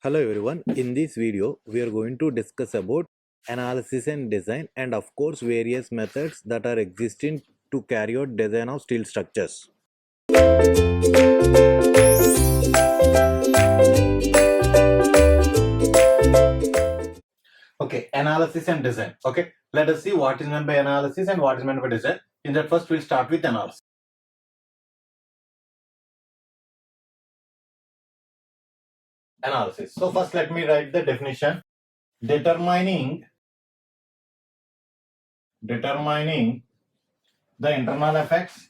Hello everyone, in this video we are going to discuss about analysis and design and of course various methods that are existing to carry out design of steel structures. Okay, analysis and design. Okay, let us see what is meant by analysis and what is meant by design. In that first we'll start with analysis. So first let me write the definition. Determining the internal effects,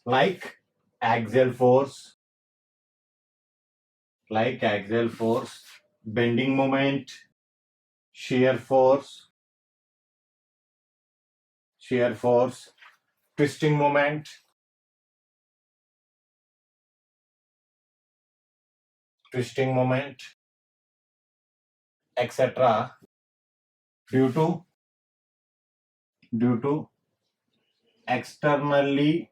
like axial force, bending moment, shear force, twisting moment, etc. due to externally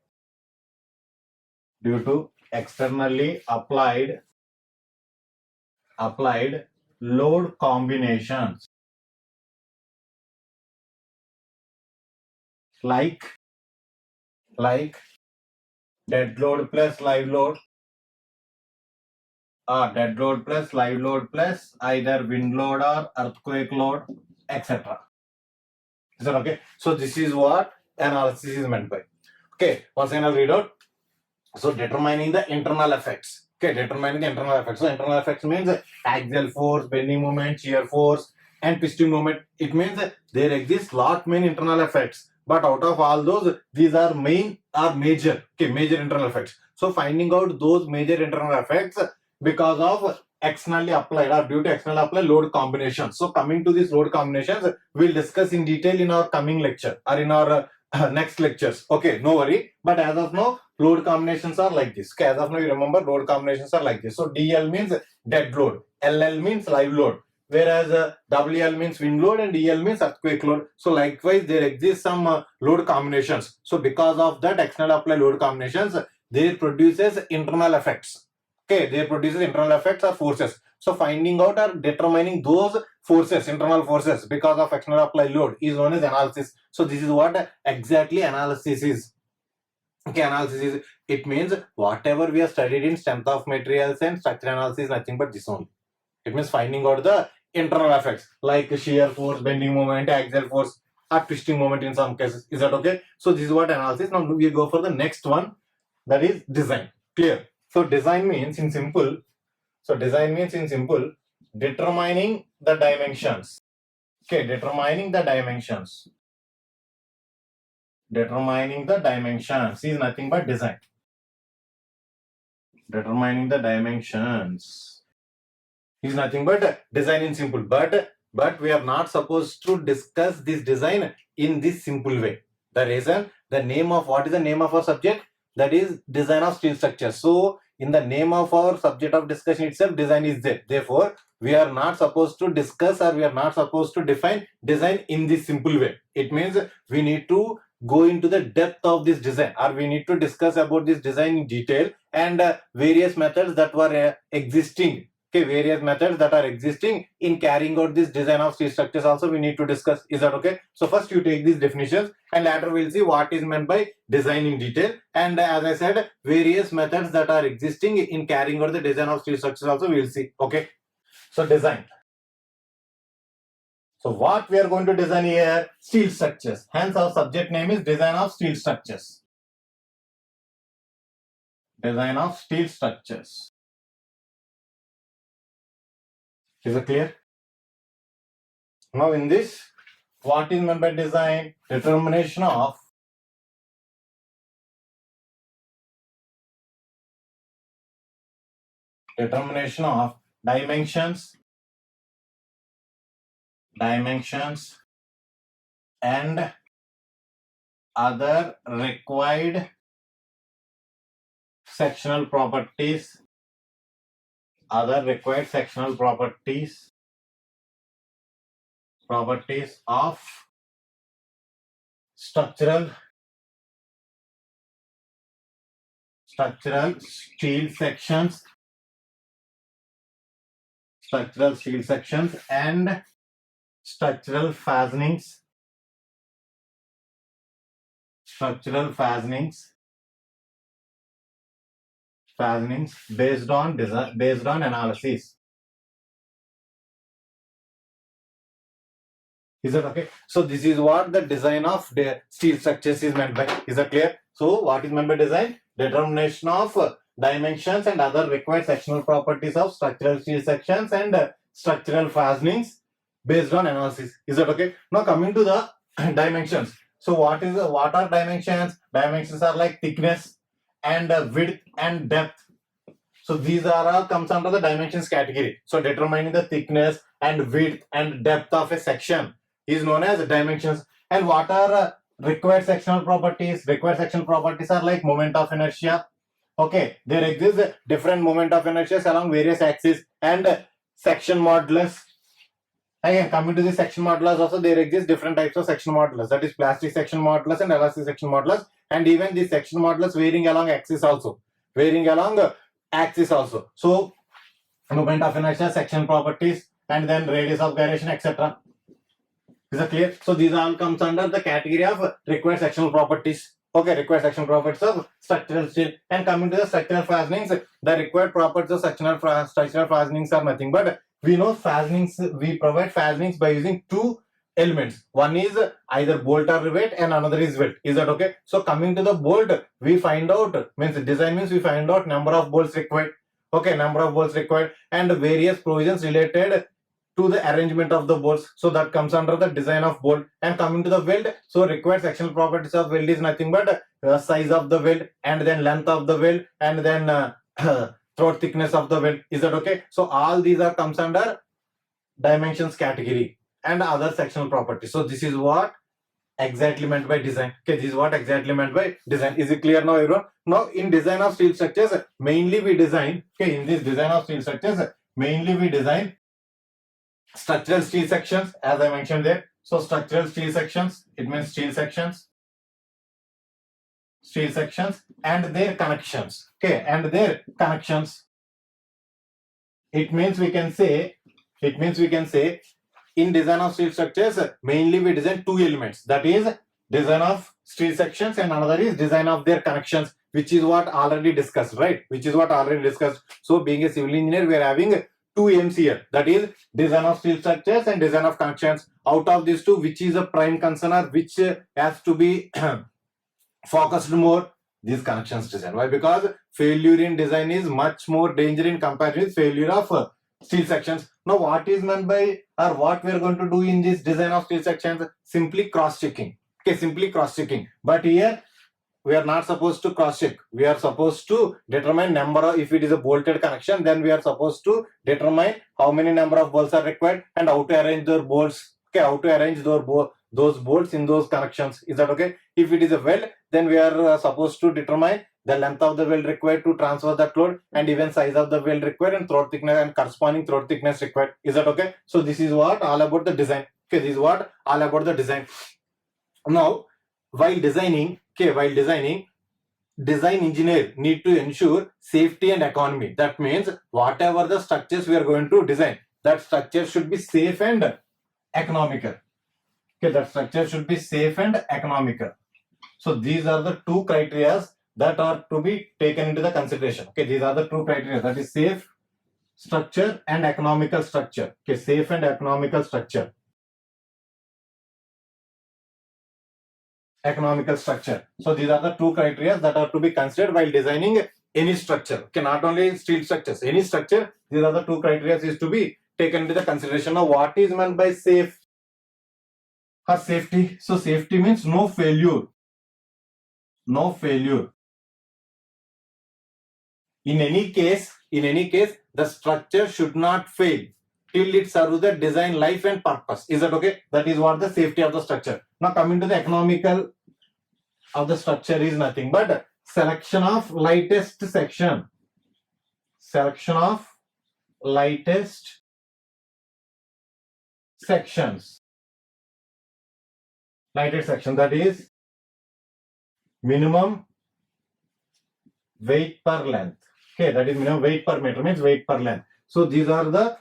applied load combinations like dead load plus live load, or dead load plus live load plus either wind load or earthquake load, etc. Is that okay? So this is what analysis is meant by. Okay, once again I'll read out. So determining the internal effects. Okay, determining the internal effects. So internal effects means axial force, bending moment, shear force, and twisting moment. It means there exists lot many internal effects. But out of all those, these are main or major. Okay, major internal effects. So finding out those major internal effects because of externally applied or due to externally applied load combinations. So coming to these load combinations, we'll discuss in detail in our coming lecture or in our next lectures. Okay, no worry. But as of now, load combinations are like this. Okay, as of now, you remember load combinations are like this. So DL means dead load, LL means live load, whereas WL means wind load and EL means earthquake load. So likewise, there exist some load combinations. So because of that external applied load combinations, they produces internal effects. Okay, they produces internal effects or forces. So finding out or determining those forces, internal forces because of external applied load is known as analysis. So this is what exactly analysis is. Okay, analysis is, it means whatever we have studied in strength of materials and structure analysis is nothing but this only. It means finding out the internal effects like shear force, bending moment, axial force, or twisting moment in some cases. Is that okay? So this is what analysis. Now we go for the next one, that is design. Clear? So design means in simple. Determining the dimensions. Okay, determining the dimensions is nothing but design. Determining the dimensions is nothing but design in simple. But we are not supposed to discuss this design in this simple way. The reason, what is the name of our subject? That is design of steel structure. So in the name of our subject of discussion itself, design is there. Therefore, we are not supposed to discuss or we are not supposed to define design in this simple way. It means we need to go into the depth of this design, or we need to discuss about this design in detail and various methods that were existing. Okay, various methods that are existing in carrying out this design of steel structures also we need to discuss. Is that okay? So first you take these definitions and later we'll see what is meant by design in detail, and as I said, various methods that are existing in carrying out the design of steel structures also we'll see. Okay, so design. So what we are going to design here? Steel structures. Hence our subject name is design of steel structures. Design of steel structures. Is it clear? Now in this, what is meant by design? Determination of dimensions and other required sectional properties of structural structural steel sections, structural steel sections, and structural fastenings, structural fastenings based on design, based on analysis. Is that okay? So this is what the design of the steel structures is meant by. Is that clear? So what is meant by design? Determination of dimensions and other required sectional properties of structural steel sections and structural fastenings based on analysis. Is that okay? Now coming to the dimensions. So what are dimensions? Dimensions are like thickness and width and depth. So these are all comes under the dimensions category. So determining the thickness and width and depth of a section is known as dimensions. And what are required sectional properties? Required sectional properties are like moment of inertia. Okay, there exists different moment of inertia along various axes and section modulus. Again, coming to the section modulus, also there exist different types of section modulus. That is plastic section modulus and elastic section modulus, and even the section modulus varying along axis also, varying along axis also. So moment of inertia, section properties, and then radius of gyration, etc. Is that clear? So these all comes under the category of required sectional properties. Okay, required sectional properties of structural steel. And coming to the structural fastenings, the required properties of structural fastenings are nothing but we know fastenings. We provide fastenings by using two elements. One is either bolt or rivet, and another is welt. Is that okay? So coming to the bolt, we find out means design means we find out number of bolts required. Okay, number of bolts required and various provisions related to the arrangement of the bolts. So that comes under the design of bolt. And coming to the weld, so required sectional properties of weld is nothing but size of the weld and then length of the weld and then throat thickness of the weld. Is that okay? So all these are comes under dimensions category and other sectional properties. So this is what exactly meant by design. Okay, this is what exactly meant by design. Is it clear now, everyone? Now in design of steel structures, mainly we design, okay, in this design of steel structures, mainly we design structural steel sections, as I mentioned there. So structural steel sections, it means steel sections and their connections. Okay, and their connections. It means we can say in design of steel structures, mainly we design two elements. That is design of steel sections and another is design of their connections, which is what already discussed, right? Which is what already discussed. So being a civil engineer, we are having two aims here. That is design of steel structures and design of connections. Out of these two, which is a prime concern or which has to be focused more? These connections design. Why? Because failure in design is much more dangerous in comparison with failure of steel sections. Now what is meant by or what we are going to do in this design of steel sections? Simply cross checking. Okay, simply cross checking. But here we are not supposed to cross check. We are supposed to determine number of, if it is a bolted connection, then we are supposed to determine how many number of bolts are required and how to arrange their bolts. Okay, how to arrange those bolts in those connections. Is that okay? If it is a weld, then we are supposed to determine the length of the weld required to transfer that load and even size of the weld required and throat thickness and corresponding throat thickness required. Is that okay? So this is what all about the design. Okay, this is what all about the design. Now while designing, design engineer need to ensure safety and economy. That means whatever the structures we are going to design, that structure should be safe and economical. Okay, that structure should be safe and economical. So these are the two criteria that are to be taken into the consideration. Okay, these are the two criteria, that is safe structure and economical structure. Okay, safe and economical structure. Economical structure. So these are the two criteria that are to be considered while designing any structure. Okay, not only steel structures, any structure, these are the two criteria is to be taken into the consideration. Now what is meant by safe or safety? So safety means no failure. No failure. In any case, the structure should not fail till it serves the design life and purpose. Is that okay? That is what the safety of the structure. Now coming to the economical of the structure is nothing but selection of lightest section. Selection of lightest sections. Lightest section, that is minimum weight per length. Okay, that is minimum weight per meter means weight per length. So these are the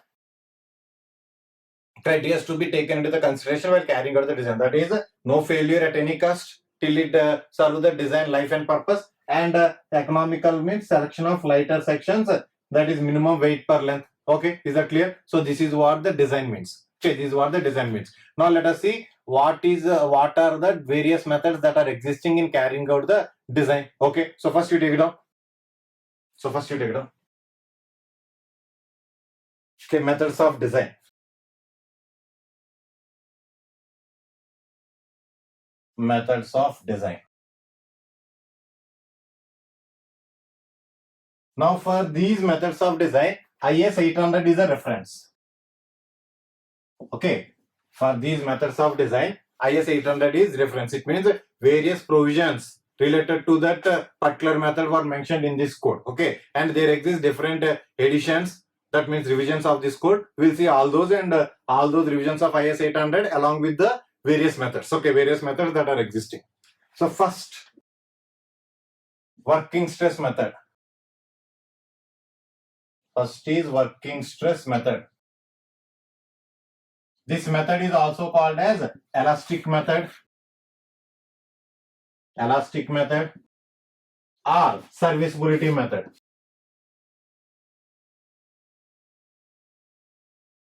criteria to be taken into the consideration while carrying out the design. That is, no failure at any cost till it serve the design life and purpose, and economical means selection of lighter sections, that is minimum weight per length. Okay, is that clear? So this is what the design means. Okay, this is what the design means. Now let us see what are the various methods that are existing in carrying out the design. Okay, so first you take it down. Okay, methods of design. Methods of design. Now for these methods of design, IS 800 is a reference. Okay, for these methods of design, IS 800 is reference. It means various provisions related to that particular method were mentioned in this code. Okay, and there exist different editions, that means revisions of this code. We'll see all those, and all those revisions of IS 800 along with the various methods. Okay, various methods that are existing. So first, working stress method. First is working stress method. This method is also called as elastic method, or serviceability method.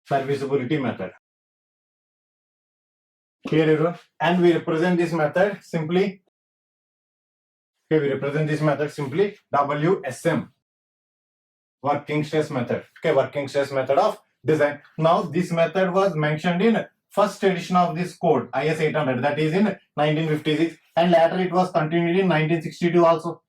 Serviceability method. Clear, everyone? And we represent this method simply. Okay, we represent this method simply WSM. Working stress method. Okay, working stress method of design. Now this method was mentioned in first edition of this code, IS 800, that is in 1956, and later it was continued in 1962 also,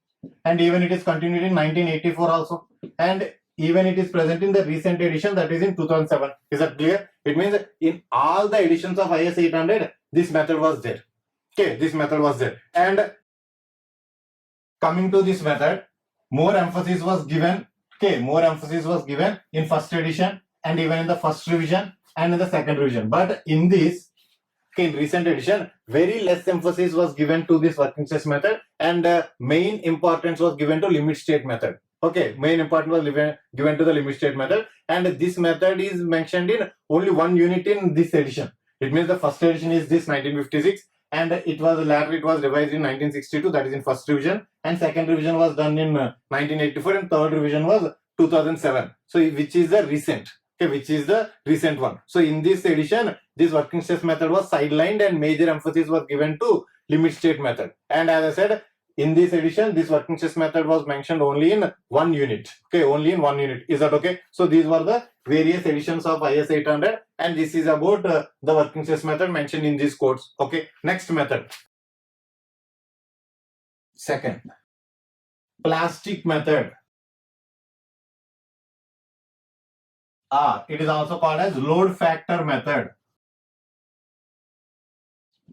and even it is continued in 1984 also, and even it is present in the recent edition, that is in 2007. Is that clear? It means in all the editions of IS 800, this method was there. Okay, this method was there. And coming to this method, more emphasis was given. Okay, more emphasis was given in first edition, and even in the first revision and in the second revision. But in this, okay, in recent edition, very less emphasis was given to this working stress method, and main importance was given to limit state method. Okay, main importance was given to the limit state method, and this method is mentioned in only one unit in this edition. It means the first edition is this 1956, and it was later it was revised in 1962, that is in first revision, and second revision was done in 1984, and third revision was 2007. So which is the recent. Okay, which is the recent one. So in this edition, this working stress method was sidelined, and major emphasis was given to limit state method. And as I said, in this edition, this working stress method was mentioned only in one unit. Okay, only in one unit. Is that okay? So these were the various editions of IS 800, and this is about the working stress method mentioned in these codes. Okay, next method. Second, plastic method. It is also called as load factor method.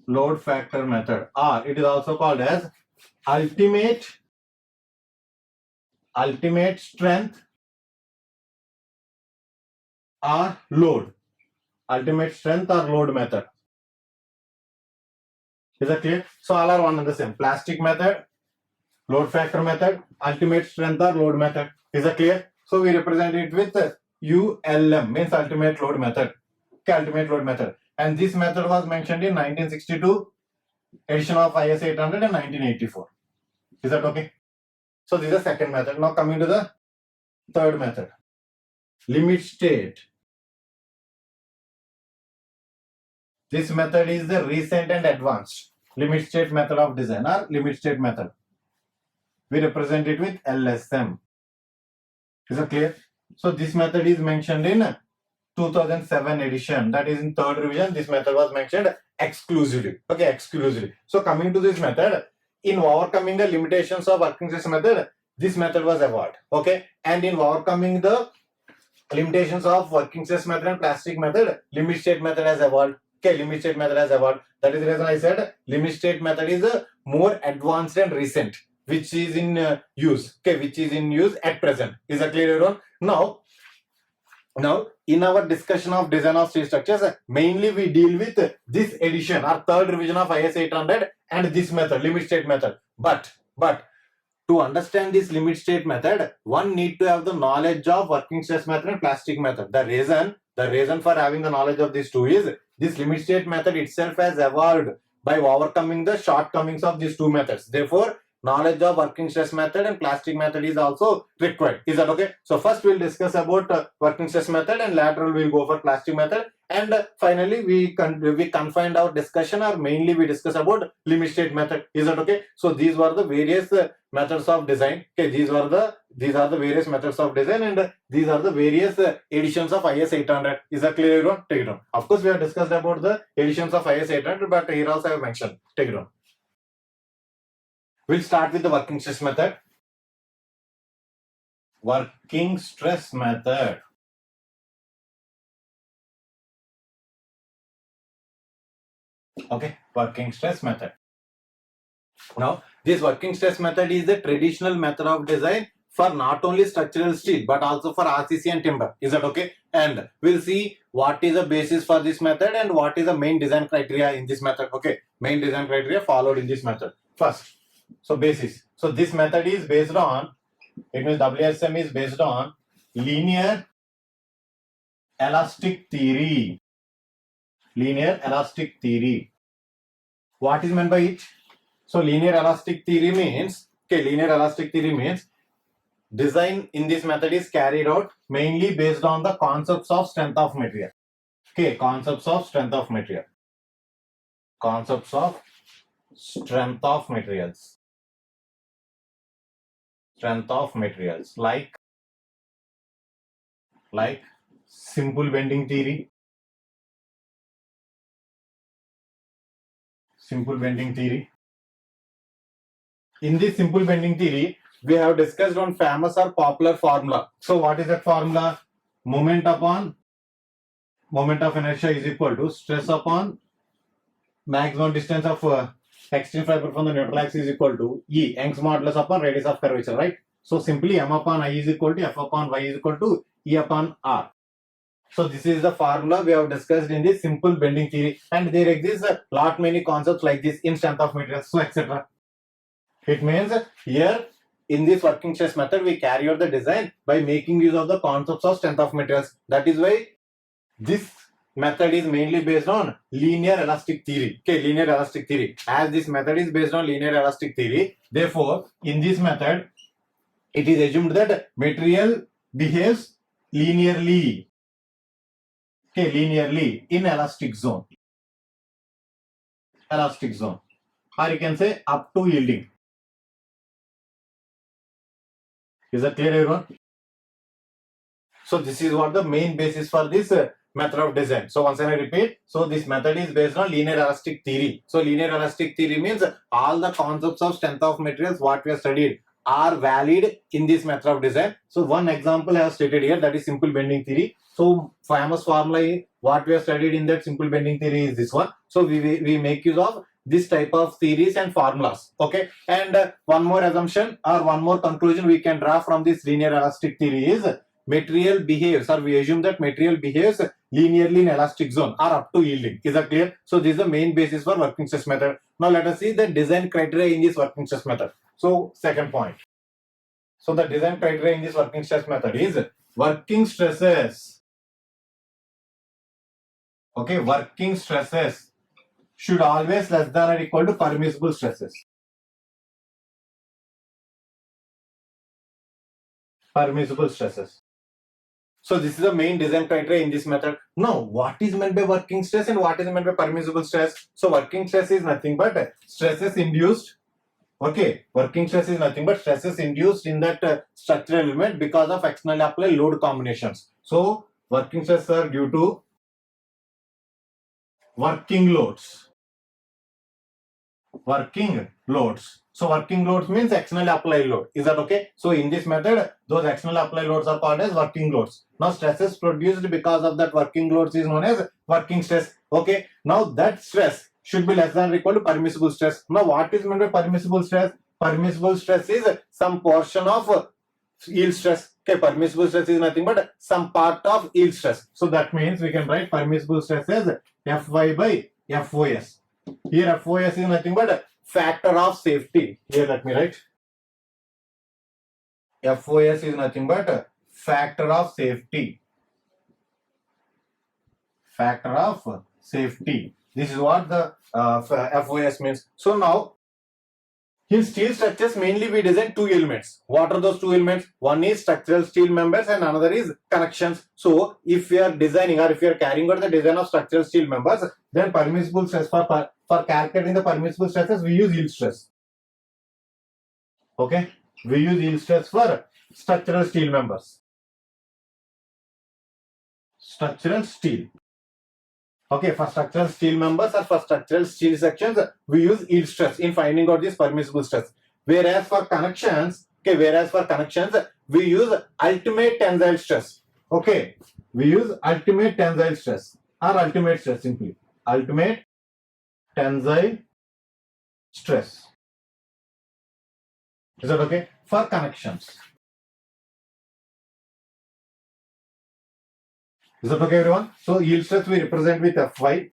Load factor method. It is also called as ultimate strength or load. Ultimate strength or load method. Is that clear? So all are one and the same. Plastic method, load factor method, ultimate strength or load method. Is that clear? So we represent it with ULM, means ultimate load method. Okay, ultimate load method. And this method was mentioned in 1962 edition of IS 800 and 1984. Is that okay? So this is the second method. Now coming to the third method, limit state. This method is the recent and advanced limit state method of design, or limit state method. We represent it with LSM. Is that clear? So this method is mentioned in 2007 edition, that is in third revision. This method was mentioned exclusively. Okay, exclusively. So coming to this method, in overcoming the limitations of working stress method, this method was evolved. Okay, and in overcoming the limitations of working stress method and plastic method, limit state method has evolved. Okay, limit state method has evolved. That is the reason I said limit state method is more advanced and recent, which is in use. Okay, which is in use at present. Is that clear, everyone? Now in our discussion of design of steel structures, mainly we deal with this edition or third revision of IS 800 and this method, limit state method. But to understand this limit state method, one need to have the knowledge of working stress method and plastic method. The reason for having the knowledge of these two is this limit state method itself has evolved by overcoming the shortcomings of these two methods. Therefore, knowledge of working stress method and plastic method is also required. Is that okay? So first we'll discuss about working stress method, and later we'll go for plastic method, and finally we confined our discussion, or mainly we discuss about limit state method. Is that okay? So these were the various methods of design. Okay, these are the various methods of design, and these are the various editions of IS 800. Is that clear, everyone? Take it on. Of course, we have discussed about the editions of IS 800, but here also I have mentioned. Take it on. We'll start with the working stress method. Working stress method. Okay, working stress method. Now, this working stress method is the traditional method of design for not only structural steel but also for RCC and timber. Is that okay? And we'll see what is the basis for this method and what is the main design criteria in this method. Okay, main design criteria followed in this method. First, so basis. So this method is based on, it means WSM is based on linear elastic theory. Linear elastic theory. What is meant by it? So linear elastic theory means, design in this method is carried out mainly based on the concepts of strength of material. Okay, concepts of strength of material. Concepts of strength of materials. Strength of materials like simple bending theory. Simple bending theory. In this simple bending theory, we have discussed one famous or popular formula. So what is that formula? Moment of inertia is equal to stress upon maximum distance of extreme fiber from the neutral axis is equal to E, Young's modulus upon radius of curvature, right? So simply M upon I is equal to F upon Y is equal to E upon R. So this is the formula we have discussed in this simple bending theory, and there exists a lot many concepts like this in strength of materials, so etc. It means here in this working stress method we carry out the design by making use of the concepts of strength of materials. That is why this method is mainly based on linear elastic theory. Okay, linear elastic theory. As this method is based on linear elastic theory, therefore in this method it is assumed that material behaves linearly. Okay, linearly in elastic zone. Elastic zone. Or you can say up to yielding. Is that clear, everyone? So this is what the main basis for this method of design. So once again I repeat, so this method is based on linear elastic theory. So linear elastic theory means all the concepts of strength of materials what we have studied are valid in this method of design. So one example I have stated here, that is simple bending theory. So famous formula what we have studied in that simple bending theory is this one. So we make use of this type of theories and formulas. Okay, and one more assumption or one more conclusion we can draw from this linear elastic theory is material behaves, or we assume that material behaves linearly in elastic zone or up to yielding. Is that clear? So this is the main basis for working stress method. Now let us see the design criteria in this working stress method. So second point. So the design criteria in this working stress method is working stresses. Okay, working stresses should always less than or equal to permissible stresses. Permissible stresses. So this is the main design criteria in this method. Now, what is meant by working stress and what is meant by permissible stress? So working stress is nothing but stresses induced. Okay, working stress is nothing but stresses induced in that structural element because of externally applied load combinations. So working stresses are due to working loads. Working loads. So working loads means externally applied load. Is that okay? So in this method, those externally applied loads are called as working loads. Now stresses produced because of that working loads is known as working stress. Okay. Now that stress should be less than or equal to permissible stress. Now what is meant by permissible stress? Permissible stress is some portion of yield stress. Okay, permissible stress is nothing but some part of yield stress. So that means we can write permissible stress as Fy by Fos. Here FOS is nothing but factor of safety. Here let me write FOS is nothing but factor of safety. Factor of safety. This is what the FOS means. So now, in steel structures, mainly we design two elements. What are those two elements? One is structural steel members and another is connections. So, if we are designing or if we are carrying out the design of structural steel members, then permissible stress for calculating the permissible stresses, we use yield stress. Okay, we use yield stress for structural steel members. Structural steel. Okay, for structural steel members or for structural steel sections, we use yield stress in finding out this permissible stress. Whereas for connections, we use ultimate tensile stress. Okay, we use ultimate tensile stress or ultimate stress simply. Ultimate tensile stress. Is that okay? For connections. Is that okay, everyone? So yield stress we represent with Fy.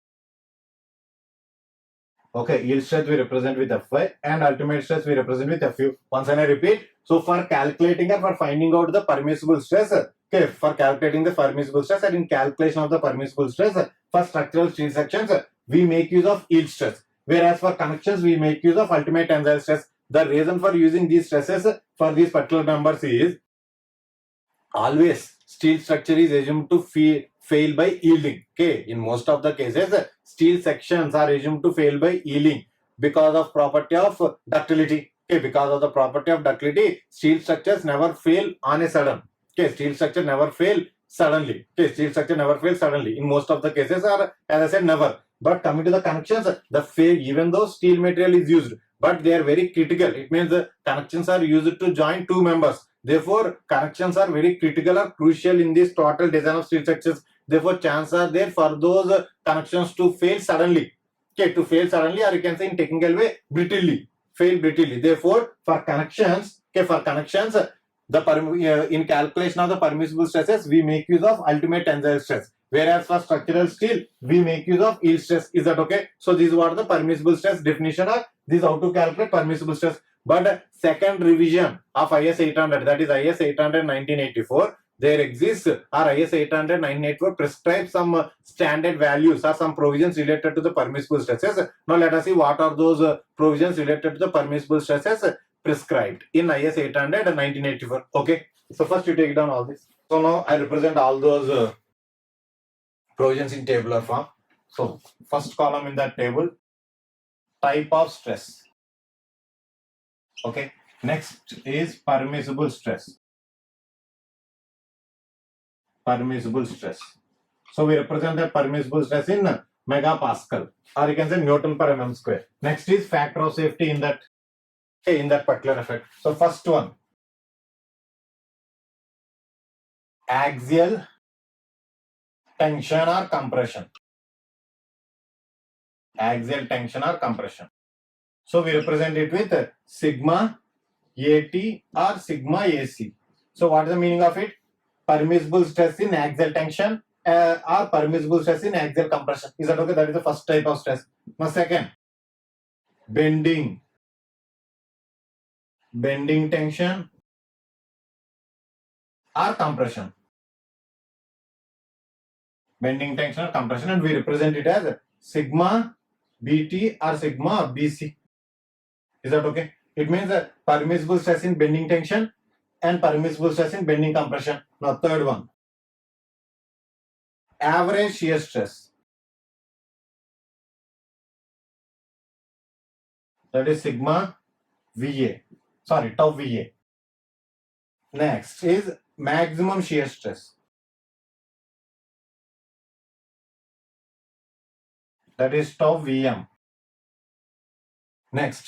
Okay, yield stress we represent with Fy and ultimate stress we represent with Fu. Once and I repeat. So for calculating or for finding out the permissible stress, okay, for calculating the permissible stress and in calculation of the permissible stress, for structural steel sections, we make use of yield stress. Whereas for connections, we make use of ultimate tensile stress. The reason for using these stresses for these particular numbers is always steel structure is assumed to fail by yielding. Okay, in most of the cases, steel sections are assumed to fail by yielding because of property of ductility. Okay, because of the property of ductility, steel structures never fail on a sudden. Okay, steel structure never fail suddenly. Okay, steel structure never fails suddenly. In most of the cases, or as I said, never. But coming to the connections, the fail, even though steel material is used, but they are very critical. It means the connections are used to join two members. Therefore, connections are very critical or crucial in this total design of steel structures. Therefore, chances are there for those connections to fail suddenly. Okay, to fail suddenly, or you can say in technical way, brittly, fail brittly. Therefore, for connections, in calculation of the permissible stresses, we make use of ultimate tensile stress. Whereas for structural steel, we make use of yield stress. Is that okay? So this is what the permissible stress definition of this, how to calculate permissible stress. But second revision of IS 800, that is IS 800 1984, there exists, or IS 800 1984 prescribes some standard values or some provisions related to the permissible stresses. Now let us see what are those provisions related to the permissible stresses prescribed in IS 800 and 1984. Okay, so first you take down all this. So now I represent all those provisions in tabular form. So first column in that table, type of stress. Okay, next is permissible stress. Permissible stress. So we represent that permissible stress in megapascal, or you can say Newton per mm square. Next is factor of safety in that particular effect. So first one, axial tension or compression. Axial tension or compression. So we represent it with sigma AT or sigma AC. So what is the meaning of it? Permissible stress in axial tension or permissible stress in axial compression. Is that okay? That is the first type of stress. Now second, bending tension or compression. Bending tension or compression, and we represent it as sigma BT or sigma BC. Is that okay? It means permissible stress in bending tension and permissible stress in bending compression. Now third one, average shear stress. That is sigma VA. Sorry, tau VA. Next is maximum shear stress. That is tau VM. Next,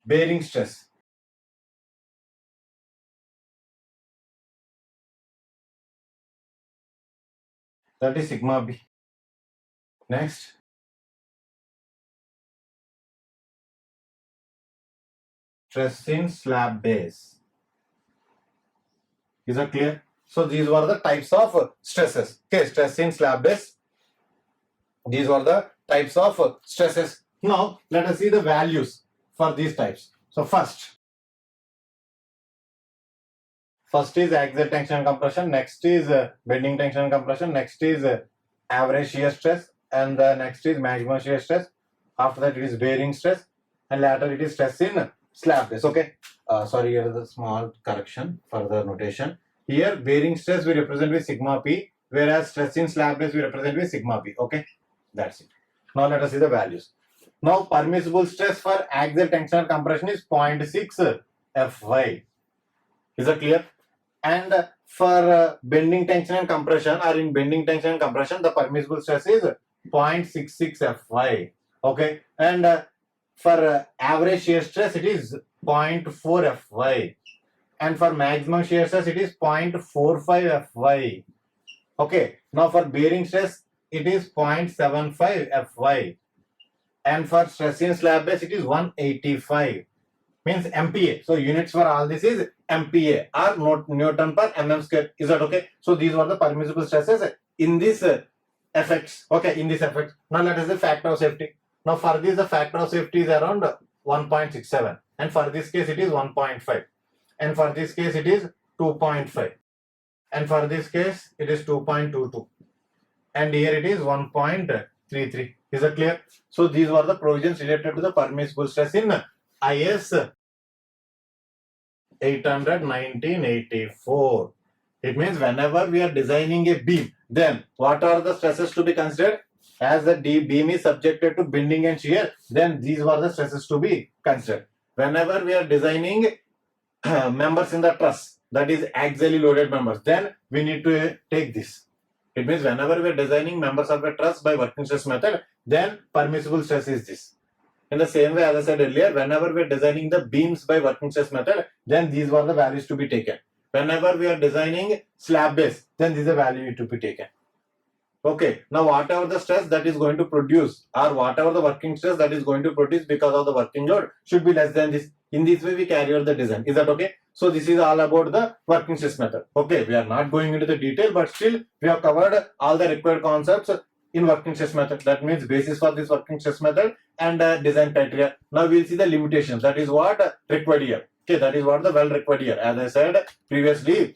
bearing stress. That is sigma B. Next, stress in slab base. Is that clear? So these were the types of stresses. Okay, stress in slab base. These were the types of stresses. Now let us see the values for these types. So first, First is axial tension and compression, next is bending tension and compression, next is average shear stress, and the next is maximum shear stress. After that it is bearing stress, and later it is stress in slab base. Okay, sorry, here is a small correction for the notation. Here bearing stress we represent with sigma p, whereas stress in slab base we represent with sigma p. Okay, that's it. Now let us see the values. Now permissible stress for axial tension and compression is 0.6 Fy. Is that clear? And for bending tension and compression, or in bending tension and compression, the permissible stress is 0.66 Fy. Okay, and for average shear stress it is 0.4 Fy, and for maximum shear stress it is 0.45 Fy. Okay, now for bearing stress it is 0.75 Fy, and for stress in slab base it is 185, means MPa. So units for all this is MPa or Newton per mm square. Is that okay? So these were the permissible stresses in this effects. Okay, in this effect. Now let us say factor of safety. Now for this the factor of safety is around 1.67, and for this case it is 1.5, and for this case it is 2.5, and for this case it is 2.22, and here it is 1.33. Is that clear? So these were the provisions related to the permissible stress in IS 800 1984. It means whenever we are designing a beam, then what are the stresses to be considered? As the beam is subjected to bending and shear, then these were the stresses to be considered. Whenever we are designing members in the truss, that is axially loaded members, then we need to take this. It means whenever we are designing members of a truss by working stress method, then permissible stress is this. In the same way, as I said earlier, whenever we are designing the beams by working stress method, then these were the values to be taken. Whenever we are designing slab base, then this is a value to be taken. Okay, now whatever the stress that is going to produce, or whatever the working stress that is going to produce because of the working load, should be less than this. In this way we carry out the design. Is that okay? So this is all about the working stress method. Okay, we are not going into the detail, but still we have covered all the required concepts in working stress method. That means basis for this working stress method and design criteria. Now we will see the limitations. That is what required here. Okay, that is what the well required here. As I said previously,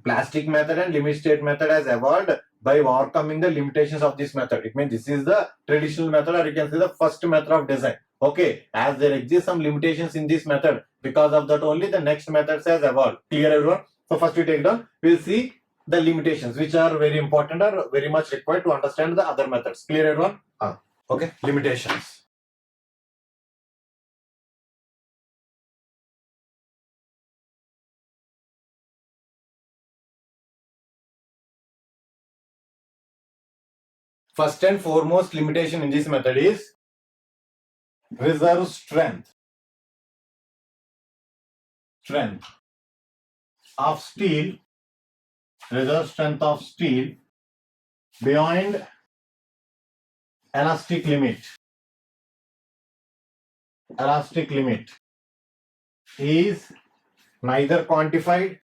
plastic method and limit state method has evolved by overcoming the limitations of this method. It means this is the traditional method, or you can say the first method of design. Okay, as there exist some limitations in this method, because of that only the next methods has evolved. Clear, everyone? So first we take down, we will see the limitations which are very important or very much required to understand the other methods. Clear, everyone? Okay, limitations. First and foremost limitation in this method is reserve strength. Strength of steel, reserve strength of steel beyond elastic limit. Elastic limit is neither quantified,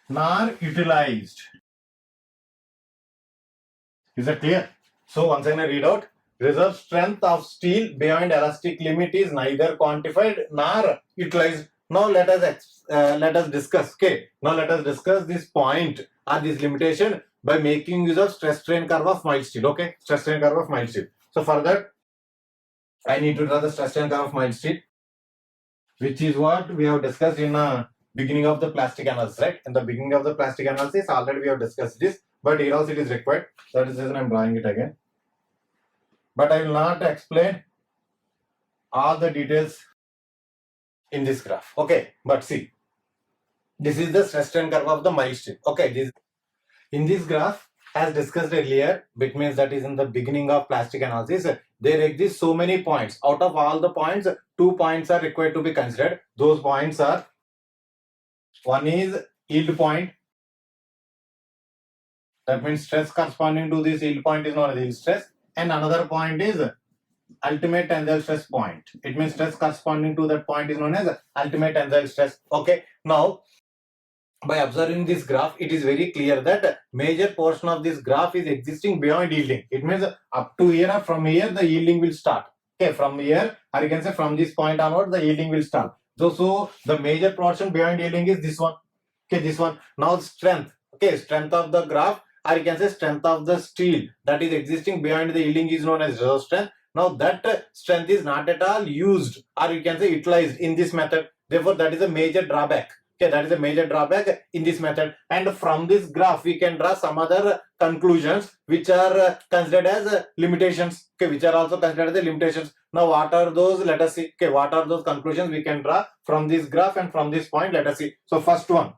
nor utilized. Is that clear? So once again I read out, reserve strength of steel beyond elastic limit is neither quantified nor utilized. Now let us discuss. Okay, now let us discuss this point or this limitation by making use of stress strain curve of mild steel. Okay, stress strain curve of mild steel. So for that I need to draw the stress strain curve of mild steel, which is what we have discussed in beginning of the plastic analysis, right? In the beginning of the plastic analysis already we have discussed this, but here also it is required. That is the reason I am drawing it again. But I will not explain all the details in this graph. Okay, but see, this is the stress strain curve of the mild steel. Okay, in this graph, as discussed earlier, it means that is in the beginning of plastic analysis, there exist so many points. Out of all the points, 2 points are required to be considered. Those points are, one is yield point. That means stress corresponding to this yield point is known as yield stress. And another point is ultimate tensile stress point. It means stress corresponding to that point is known as ultimate tensile stress. Okay, now by observing this graph, it is very clear that major portion of this graph is existing beyond yielding. It means up to here or from here the yielding will start. Okay, from here, or you can say from this point onward the yielding will start. So the major portion beyond yielding is this one. Okay, this one. Now strength. Okay, strength of the graph, or you can say strength of the steel that is existing beyond the yielding is known as reserve strength. Now that strength is not at all used, or you can say utilized in this method. Therefore, that is a major drawback. Okay, that is a major drawback in this method. And from this graph, we can draw some other conclusions which are considered as limitations. Okay, which are also considered as the limitations. Now, what are those? Let us see. Okay, what are those conclusions we can draw from this graph and from this point? Let us see. So, first one.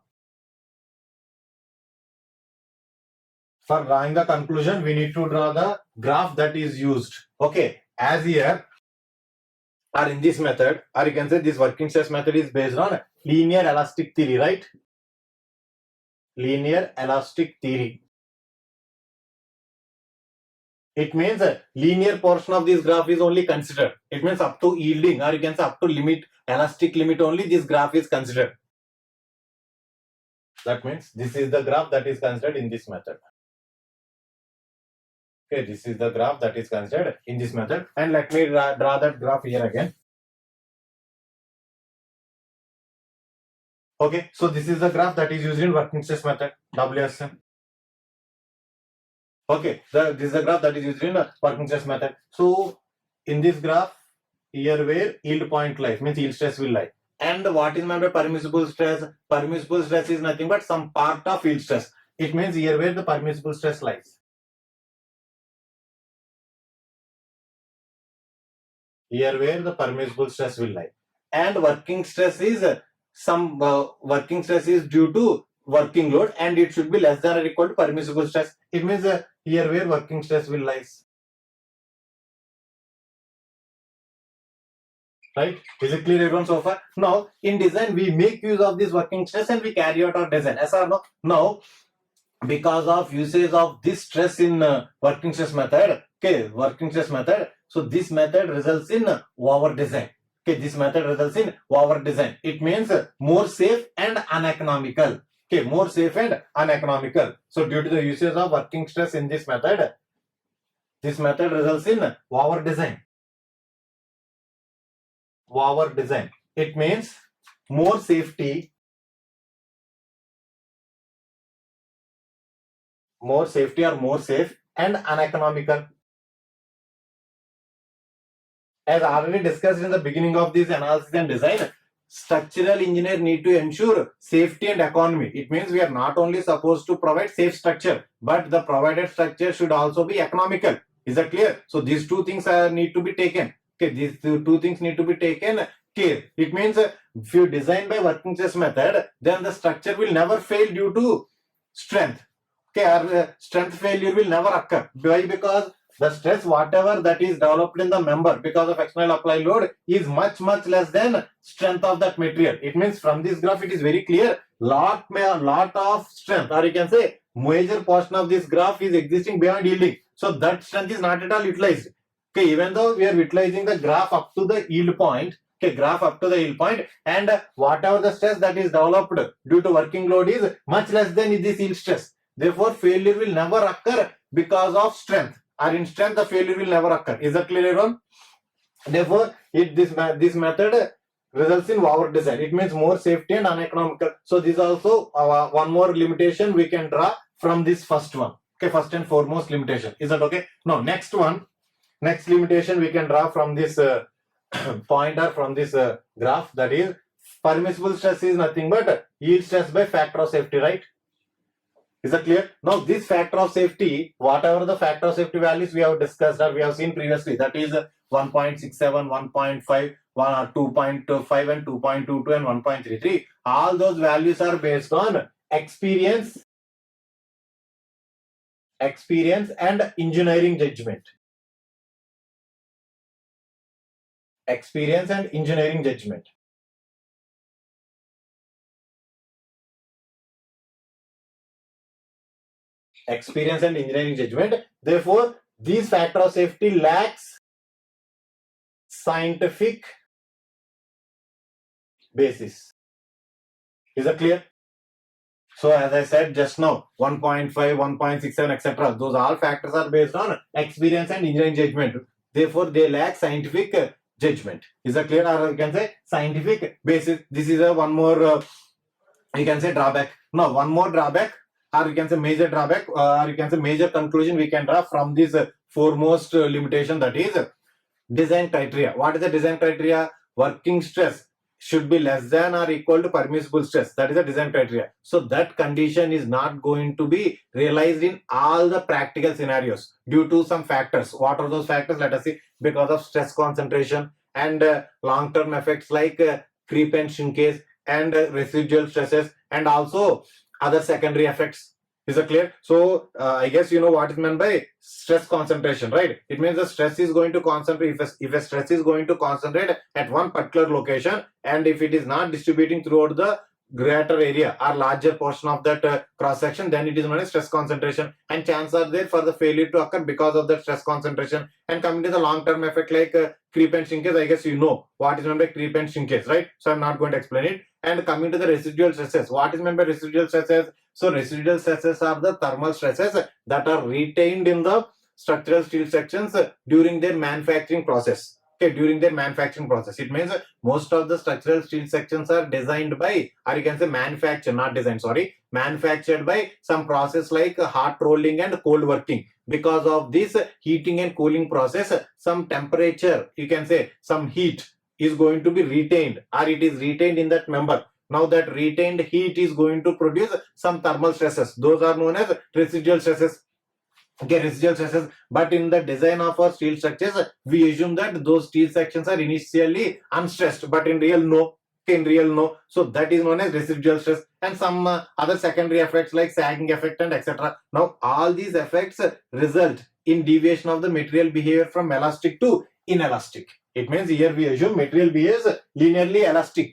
For drawing the conclusion, we need to draw the graph that is used. Okay, as here, or in this method, or you can say this working stress method is based on linear elastic theory, right? Linear elastic theory. It means a linear portion of this graph is only considered. It means up to yielding, or you can say up to limit, elastic limit only this graph is considered. That means this is the graph that is considered in this method. Okay, this is the graph that is considered in this method. And let me draw that graph here again. Okay, so this is the graph that is used in working stress method, WSM. Okay, this is the graph that is used in working stress method. So in this graph, here where yield point lies, means yield stress will lie. And what is meant by permissible stress? Permissible stress is nothing but some part of yield stress. It means here where the permissible stress lies. Here where the permissible stress will lie. And working stress is some working stress is due to working load, and it should be less than or equal to permissible stress. It means here where working stress will lies. Right? Is it clear everyone so far? Now, in design, we make use of this working stress and we carry out our design. Yes or no? Now, because of usage of this stress in working stress method, okay, working stress method, so this method results in over design. Okay, this method results in over design. It means more safe and uneconomical. Okay, more safe and uneconomical. So due to the usage of working stress in this method results in over design. Over design. It means more safety, or more safe and uneconomical. As already discussed in the beginning of this analysis and design, structural engineer need to ensure safety and economy. It means we are not only supposed to provide safe structure, but the provided structure should also be economical. Is that clear? So these two things need to be taken. Okay, these two things need to be taken care. It means if you design by working stress method, then the structure will never fail due to strength. Okay, or strength failure will never occur. Why? Because the stress whatever that is developed in the member because of external applied load is much less than strength of that material. It means from this graph it is very clear lot of strength, or you can say major portion of this graph is existing beyond yielding. So that strength is not at all utilized. Okay, even though we are utilizing the graph up to the yield point, okay, graph up to the yield point, and whatever the stress that is developed due to working load is much less than this yield stress. Therefore, failure will never occur because of strength, or in strength the failure will never occur. Is that clear, everyone? Therefore, this method results in over design. It means more safety and uneconomical. So this is also one more limitation we can draw from this first one. Okay, first and foremost limitation. Is that okay? Now, next limitation we can draw from this pointer, from this graph, that is permissible stress is nothing but yield stress by factor of safety, right? Is that clear? Now this factor of safety, whatever the factor of safety values we have discussed or we have seen previously, that is 1.67, 1.5, 2.5 and 2.22 and 1.33, all those values are based on experience and engineering judgment. Experience and engineering judgment. Experience and engineering judgment. Therefore, this factor of safety lacks scientific basis. Is that clear? So as I said just now, 1.5, 1.67, etc. Those all factors are based on experience and engineering judgment. Therefore, they lack scientific judgment. Is that clear? Or you can say scientific basis. This is a one more, you can say drawback. No, one more drawback, or you can say major drawback, or you can say major conclusion we can draw from this foremost limitation, that is design criteria. What is the design criteria? Working stress should be less than or equal to permissible stress. That is the design criteria. So that condition is not going to be realized in all the practical scenarios due to some factors. What are those factors? Let us see. Because of stress concentration and long-term effects like creep and shrinkage and residual stresses, and also other secondary effects. Is it clear? So I guess you know what is meant by stress concentration, right? It means the stress is going to concentrate. If a stress is going to concentrate at one particular location, and if it is not distributing throughout the greater area or larger portion of that cross section, then it is known as stress concentration, and chances are there for the failure to occur because of the stress concentration. And coming to the long term effect like creep and shrinkage, I guess you know what is meant by creep and shrinkage, right? So I'm not going to explain it. And coming to the residual stresses, what is meant by residual stresses? So residual stresses are the thermal stresses that are retained in the structural steel sections during their manufacturing process. Okay, during their manufacturing process. It means most of the structural steel sections are designed by, or you can say manufactured, not designed, sorry, manufactured by some process like hot rolling and cold working. Because of this heating and cooling process, some temperature, you can say some heat is going to be retained, or it is retained in that member. Now that retained heat is going to produce some thermal stresses. Those are known as residual stresses. Okay, residual stresses. But in the design of our steel structures, we assume that those steel sections are initially unstressed, but in real no. Okay, in real no. So that is known as residual stress, and some other secondary effects like sagging effect and etc. Now all these effects result in deviation of the material behavior from elastic to inelastic. It means here we assume material behaves linearly elastic.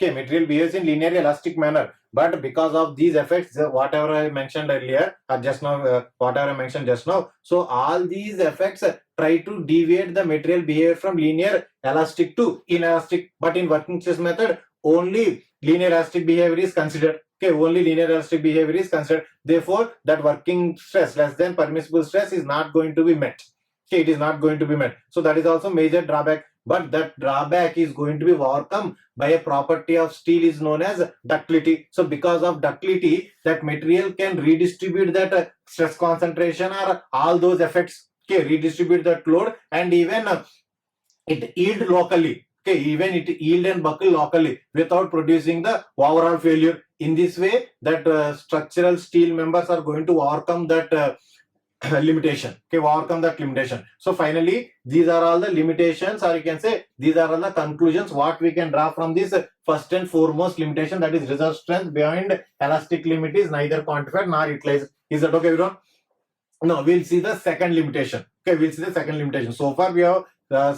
Okay, material behaves in linearly elastic manner, but because of these effects, whatever I mentioned earlier or just now, whatever I mentioned just now, so all these effects try to deviate the material behavior from linear elastic to inelastic. But in working stress method, only linear elastic behavior is considered. Okay, only linear elastic behavior is considered. Therefore, that working stress less than permissible stress is not going to be met. Okay, it is not going to be met. So that is also major drawback. But that drawback is going to be overcome by a property of steel is known as ductility. So because of ductility, that material can redistribute that stress concentration or all those effects. Okay, redistribute that load, and even it yield locally. Okay, even it yield and buckle locally without producing the overall failure. In this way, that structural steel members are going to overcome that limitation. Okay, overcome that limitation. So finally, these are all the limitations, or you can say these are all the conclusions what we can draw from this first and foremost limitation, that is reserve strength beyond elastic limit is neither quantified nor utilized. Is that okay, everyone? Now we'll see the second limitation. Okay, we'll see the second limitation. So far we have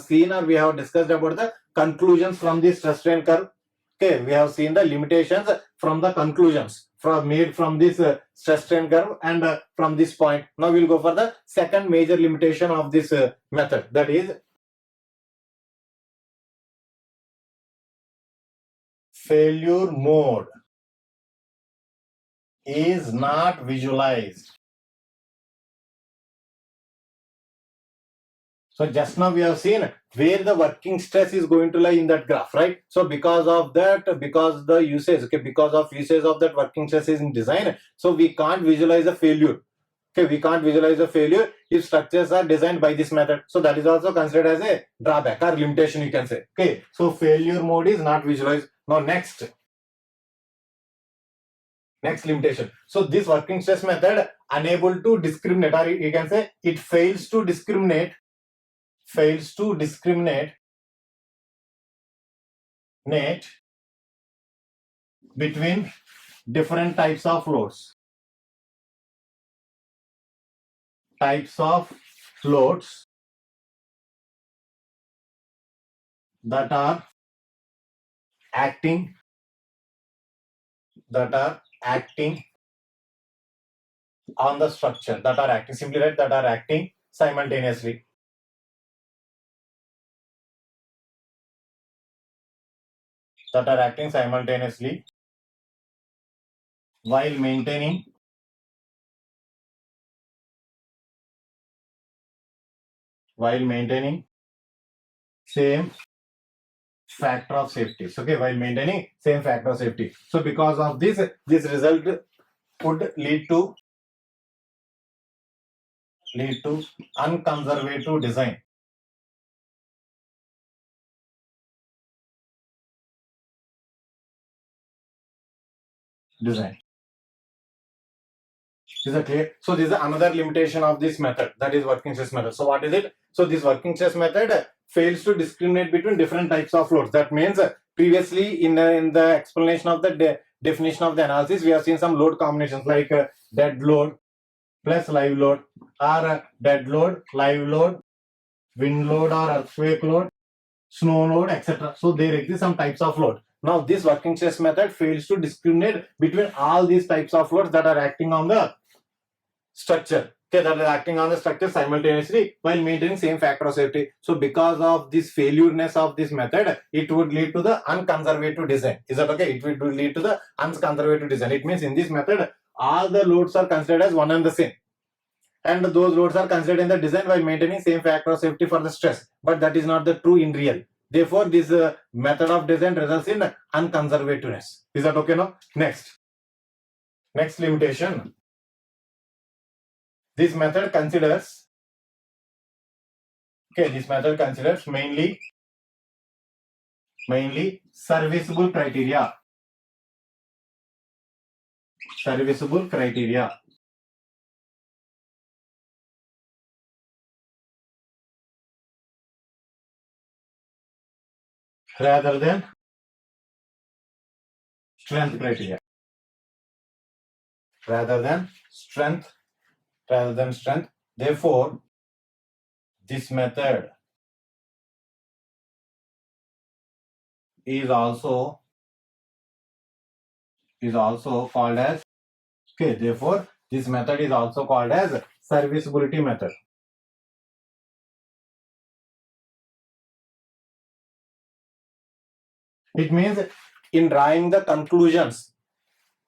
seen, or we have discussed about the conclusions from the stress strain curve. Okay, we have seen the limitations from the conclusions made from this stress strain curve, and from this point. Now we'll go for the second major limitation of this method, that is failure mode is not visualized. So just now we have seen where the working stress is going to lie in that graph, right? So because of that, because the usage, okay, because of usage of that working stress is in design, so we can't visualize a failure. Okay, we can't visualize a failure if structures are designed by this method. So that is also considered as a drawback or limitation, you can say. Okay, so failure mode is not visualized. Now next limitation. So this working stress method unable to discriminate, or you can say it fails to discriminate between different types of loads. That are acting on the structure, that are acting, simply write, that are acting simultaneously. while maintaining same factor of safety. Okay, while maintaining same factor of safety. So because of this result would lead to unconservative design. Is that clear? So this is another limitation of this method, that is working stress method. So what is it? So this working stress method fails to discriminate between different types of loads. That means previously in the explanation of the definition of the analysis, we have seen some load combinations like dead load plus live load, or dead load, live load, wind load or earthquake load, snow load, etc. So there exist some types of load. Now this working stress method fails to discriminate between all these types of loads that are acting on the structure. Okay, that is acting on the structure simultaneously while maintaining same factor of safety. So because of this failureness of this method, it would lead to the unconservative design. Is that okay? It would lead to the unconservative design. It means in this method, all the loads are considered as one and the same. And those loads are considered in the design while maintaining same factor of safety for the stress. But that is not the true in real. Therefore, this method of design results in unconservativeness. Is that okay now? Next limitation. This method considers mainly serviceable criteria. Rather than strength criteria. Therefore, this method is also called as, okay, therefore this method is also called as serviceability method. It means in drawing the conclusions,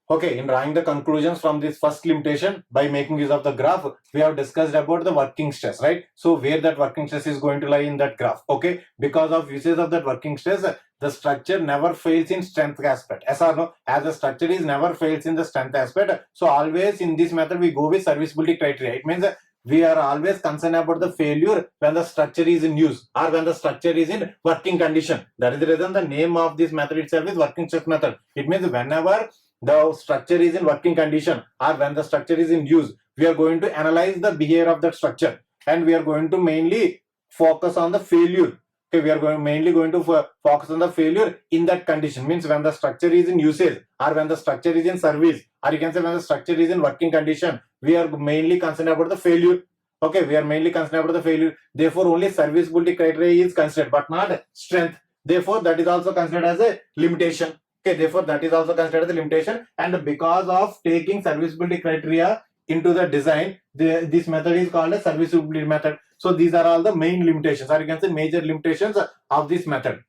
okay, in drawing the conclusions from this first limitation by making use of the graph, we have discussed about the working stress, right? So where that working stress is going to lie in that graph, okay? Because of usage of that working stress, the structure never fails in strength aspect. Yes or no? As the structure is never fails in the strength aspect, so always in this method we go with serviceability criteria. It means we are always concerned about the failure when the structure is in use or when the structure is in working condition. That is the reason the name of this method itself is working stress method. It means whenever the structure is in working condition or when the structure is in use, we are going to analyze the behavior of that structure and we are going to mainly focus on the failure. Okay, we are mainly going to focus on the failure in that condition. Means when the structure is in usage or when the structure is in service, or you can say when the structure is in working condition, we are mainly concerned about the failure. Okay, we are mainly concerned about the failure. Therefore, only serviceability criteria is considered, but not strength. Therefore, that is also considered as a limitation. Okay, therefore, that is also considered as a limitation. And because of taking serviceability criteria into the design, this method is called a serviceability method. So these are all the main limitations, or you can say major limitations of this method.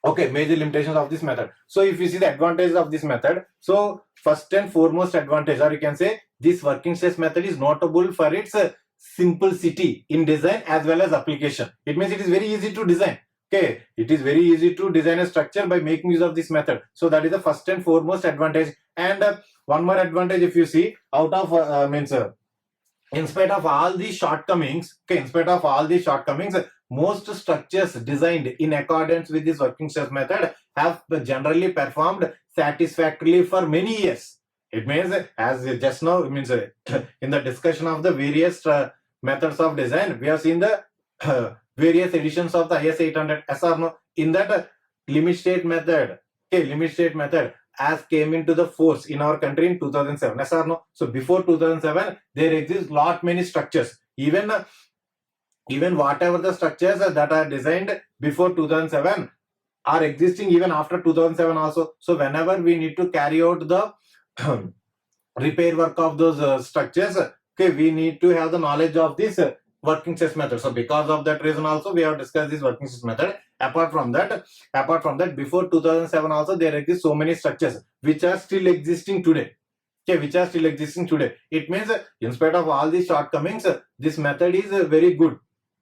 Okay, major limitations of this method. So if you see the advantages of this method, so first and foremost advantage, or you can say this working stress method is notable for its simplicity in design as well as application. It means it is very easy to design. Okay, it is very easy to design a structure by making use of this method. So that is the first and foremost advantage. And one more advantage, if you see, out of in spite of all these shortcomings, okay, most structures designed in accordance with this working stress method have generally performed satisfactorily for many years. It means, as just now, it means in the discussion of the various methods of design, we have seen the various editions of the IS 800 SR. In that limit state method, as came into the force in our country in 2007. Yes or no? So before 2007, there exist lot many structures. Even whatever the structures that are designed before 2007 are existing even after 2007 also. So whenever we need to carry out the repair work of those structures, okay, we need to have the knowledge of this working stress method. So because of that reason also we have discussed this working stress method. Apart from that, before 2007 also there exist so many structures which are still existing today. okay, which are still existing today. It means in spite of all these shortcomings, this method is very good.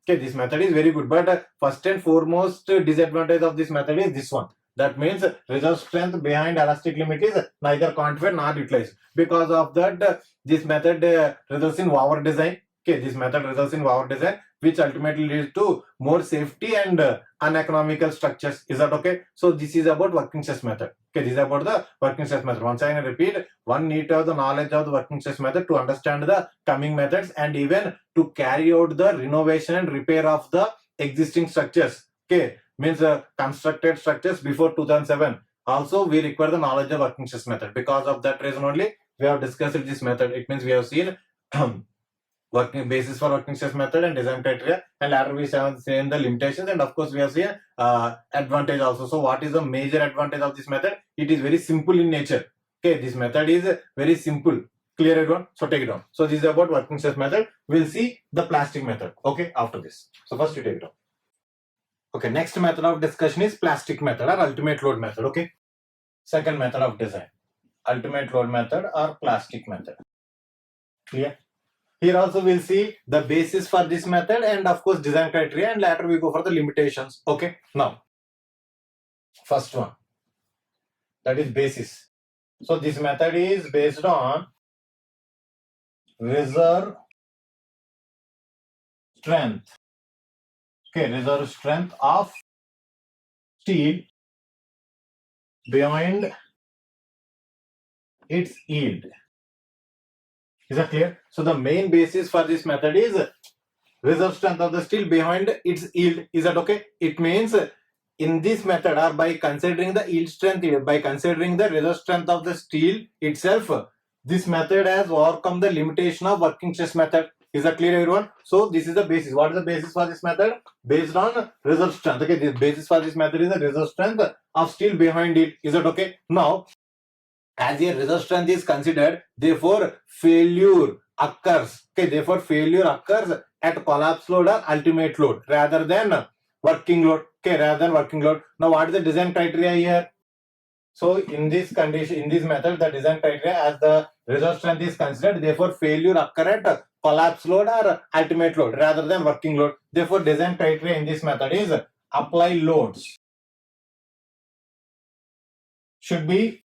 Okay, this method is very good, but first and foremost disadvantage of this method is this one. That means reserve strength behind elastic limit is neither quantified nor utilized. Because of that, this method results in over design. Okay, this method results in over design, which ultimately leads to more safety and uneconomical structures. Is that okay? So this is about working stress method. Okay, this is about the working stress method. Once again, I repeat, one need to have the knowledge of the working stress method to understand the coming methods and even to carry out the renovation and repair of the existing structures. Okay, means constructed structures before 2007. Also, we require the knowledge of working stress method. Because of that reason only, we have discussed this method. It means we have seen working basis for working stress method and design criteria, and later we have seen the limitations, and of course we have seen advantage also. So what is the major advantage of this method? It is very simple in nature. Okay, this method is very simple. Clear everyone? So take it down. So this is about working stress method. We'll see the plastic method, okay, after this. So first you take it down. Okay, next method of discussion is plastic method or ultimate load method. Okay, second method of design, ultimate load method or plastic method. Clear? Here also we'll see the basis for this method and of course design criteria, and later we go for the limitations. Okay, now first one, that is basis. So this method is based on reserve strength. Okay, reserve strength of steel beyond its yield. Is that clear? So the main basis for this method is reserve strength of the steel behind its yield. Is that okay? It means in this method, or by considering the yield strength, by considering the reserve strength of the steel itself, this method has overcome the limitation of working stress method. Is that clear, everyone? So this is the basis. What is the basis for this method? Based on reserve strength. Okay, the basis for this method is the reserve strength of steel behind it. Is that okay? Now, as a reserve strength is considered, therefore failure occurs. Okay, therefore failure occurs at collapse load or ultimate load rather than working load. Okay, rather than working load. Now, what is the design criteria here? So in this condition, in this method, the design criteria as the reserve strength is considered, therefore failure occur at collapse load or ultimate load rather than working load. Therefore, design criteria in this method is apply loads should be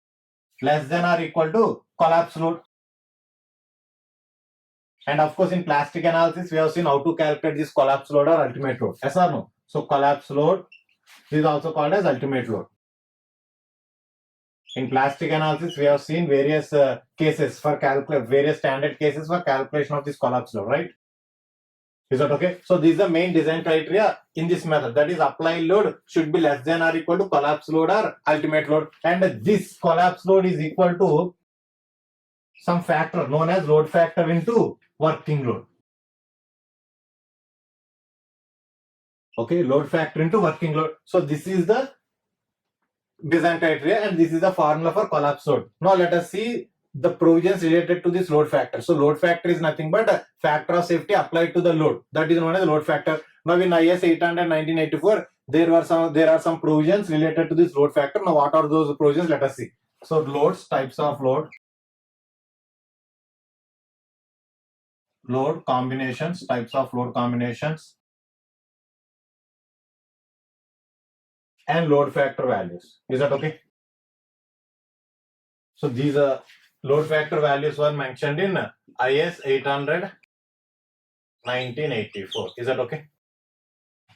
less than or equal to collapse load. And of course, in plastic analysis, we have seen how to calculate this collapse load or ultimate load. Yes or no? So collapse load is also called as ultimate load. In plastic analysis, we have seen various cases for various standard cases for calculation of this collapse load, right? Is that okay? So this is the main design criteria in this method. That is, apply load should be less than or equal to collapse load or ultimate load. And this collapse load is equal to some factor known as load factor into working load. Okay, load factor into working load. So this is the design criteria and this is the formula for collapse load. Now let us see the provisions related to this load factor. So load factor is nothing but a factor of safety applied to the load. That is known as load factor. Now in IS 800 1984, there are some provisions related to this load factor. Now what are those provisions? Let us see. So loads, types of load combinations, types of load combinations, and load factor values. Is that okay? So these load factor values were mentioned in IS 800 1984. Is that okay?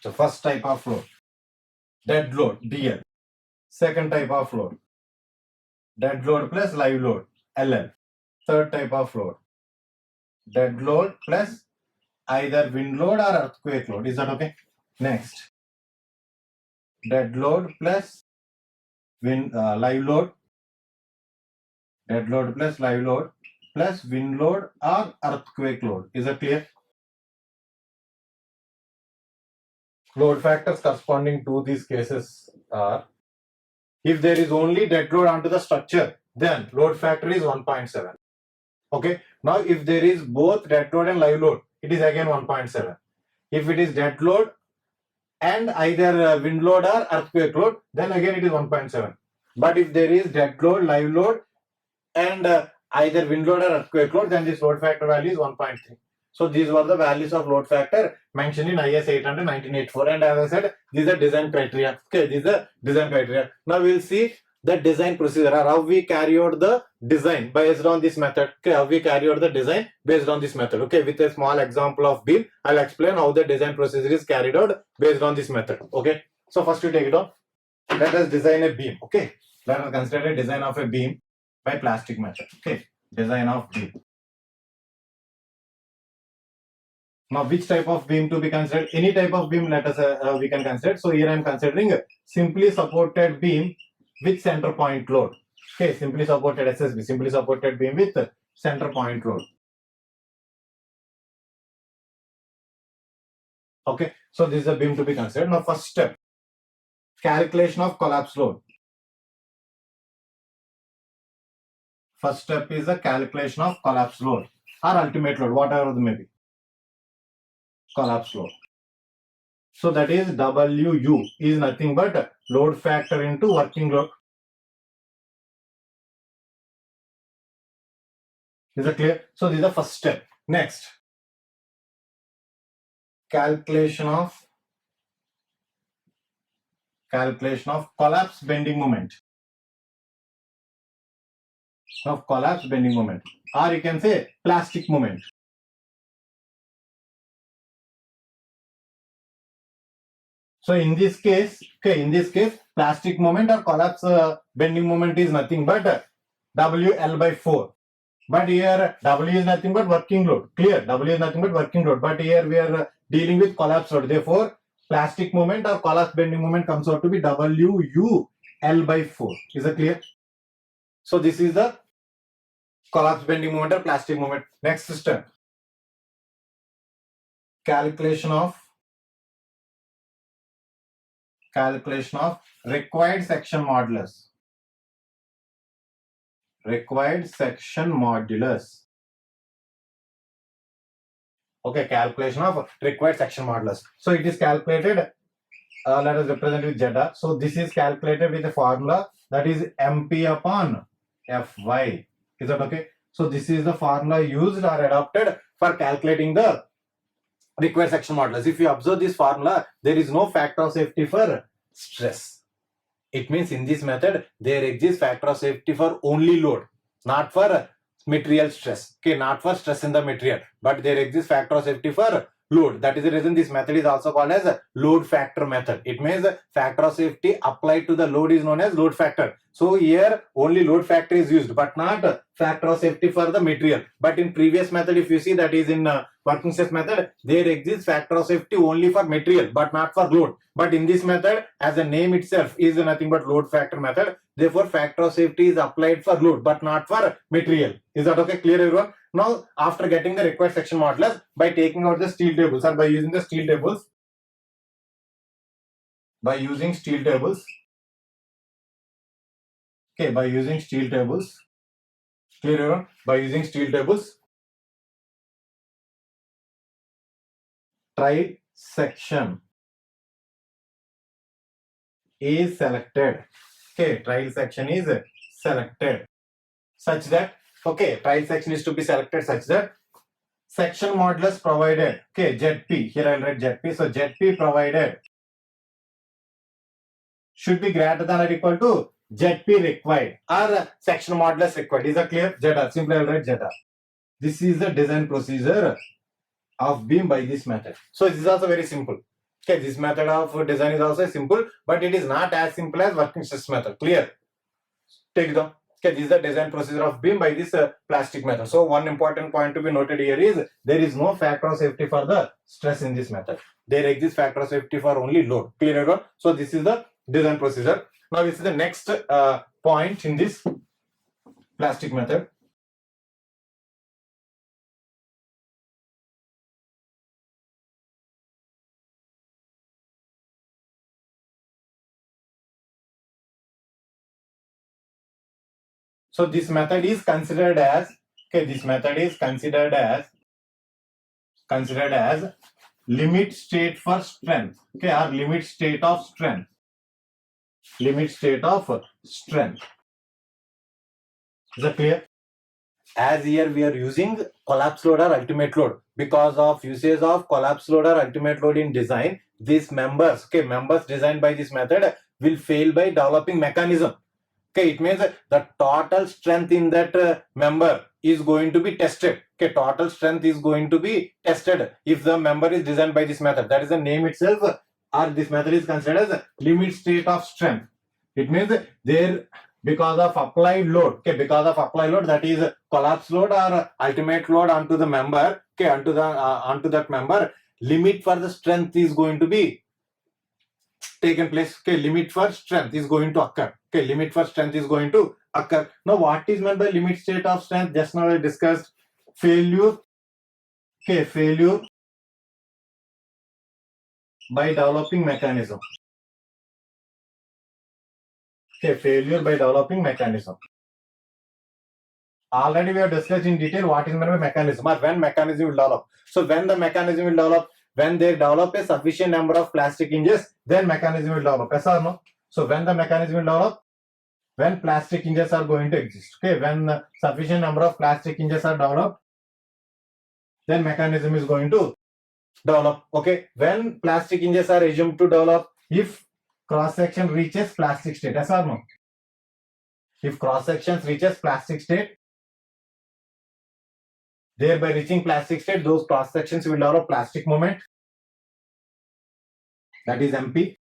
So first type of load, dead load, DL. Second type of load, dead load plus live load, LL. Third type of load, dead load plus either wind load or earthquake load. Is that okay? Next, dead load plus live load, dead load plus live load plus wind load or earthquake load. Is that clear? Load factors corresponding to these cases are, if there is only dead load onto the structure, then load factor is 1.7. Okay. Now, if there is both dead load and live load, it is again 1.7. If it is dead load and either wind load or earthquake load, then again it is 1.7. But if there is dead load, live load, and either wind load or earthquake load, then this load factor value is 1.3. So these were the values of load factor mentioned in IS 800 1984. And as I said, these are design criteria. Okay, these are design criteria. Now we'll see the design procedure, or how we carry out the design based on this method. Okay, how we carry out the design based on this method. Okay, with a small example of beam, I'll explain how the design procedure is carried out based on this method. Okay, so first we take it on. Let us design a beam. Okay, let us consider a design of a beam by plastic method. Okay, design of beam. Now, which type of beam to be considered? Any type of beam, let us we can consider. So here I am considering a simply supported beam with center point load. Okay, simply supported SSB, simply supported beam with center point load. Okay, so this is a beam to be considered. Now, first step, calculation of collapse load. First step is the calculation of collapse load or ultimate load, whatever it may be. Collapse load. So that is WU is nothing but load factor into working load. Is it clear? So this is the first step. Next, calculation of collapse bending moment. Of collapse bending moment, or you can say plastic moment. So in this case, plastic moment or collapse bending moment is nothing but WL by 4. But here W is nothing but working load. Clear? W is nothing but working load. But here we are dealing with collapse load. Therefore, plastic moment or collapse bending moment comes out to be WU L by 4. Is it clear? So this is the collapse bending moment or plastic moment. Next step, calculation of required section modulus. Required section modulus. Okay, calculation of required section modulus. So it is calculated. Let us represent with zeta. So this is calculated with a formula that is MP upon Fy. Is that okay? So this is the formula used or adopted for calculating the required section modulus. If you observe this formula, there is no factor of safety for stress. It means in this method, there exists factor of safety for only load, not for material stress. Okay, not for stress in the material, but there exists factor of safety for load. That is the reason this method is also called as a load factor method. It means factor of safety applied to the load is known as load factor. So here only load factor is used, but not factor of safety for the material. But in previous method, if you see, that is in working stress method, there exists factor of safety only for material, but not for load. But in this method, as the name itself is nothing but load factor method, therefore factor of safety is applied for load, but not for material. Is that okay? Clear, everyone? Now, after getting the required section modulus, by taking out the steel tables or by using the steel tables, okay, by using steel tables, clear, everyone? By using steel tables, tried section is selected. Okay, trial section is selected such that, okay, trial section is to be selected such that section modulus provided, okay, ZP, here I'll write ZP, so ZP provided should be greater than or equal to ZP required or section modulus required. Is that clear? Zeta, simply I'll write Zeta. This is the design procedure of beam by this method. So this is also very simple. Okay, this method of design is also simple, but it is not as simple as working stress method. Clear? Take it down. Okay, this is the design procedure of beam by this plastic method. So one important point to be noted here is there is no factor of safety for the stress in this method. There exists factor of safety for only load. Clear, everyone? So this is the design procedure. Now this is the next point in this plastic method. So this method is considered as, okay, this method is considered as limit state for strength, okay, or limit state of strength. Limit state of strength. Is that clear? as here we are using collapse load or ultimate load. Because of usage of collapse load or ultimate load in design, these members, okay, members designed by this method will fail by developing mechanism. Okay, it means the total strength in that member is going to be tested. Okay, total strength is going to be tested if the member is designed by this method. That is the name itself, or this method is considered as limit state of strength. It means there, because of applied load, okay, because of applied load, that is collapse load or ultimate load onto the member, okay, onto that member, limit for the strength is going to be taken place. Okay, limit for strength is going to occur. Okay, limit for strength is going to occur. Now, what is meant by limit state of strength? Just now I discussed failure. Okay, failure by developing mechanism. Okay, failure by developing mechanism. Already we have discussed in detail what is meant by mechanism, or when mechanism will develop. So when the mechanism will develop, when they develop a sufficient number of plastic hinges, then mechanism will develop. Yes or no? So when the mechanism will develop, when plastic hinges are going to exist. Okay, when sufficient number of plastic hinges are developed, then mechanism is going to develop. Okay, when plastic hinges are assumed to develop, if cross section reaches plastic state. Yes or no? If cross section reaches plastic state, thereby reaching plastic state, those cross sections will develop plastic moment. That is MP.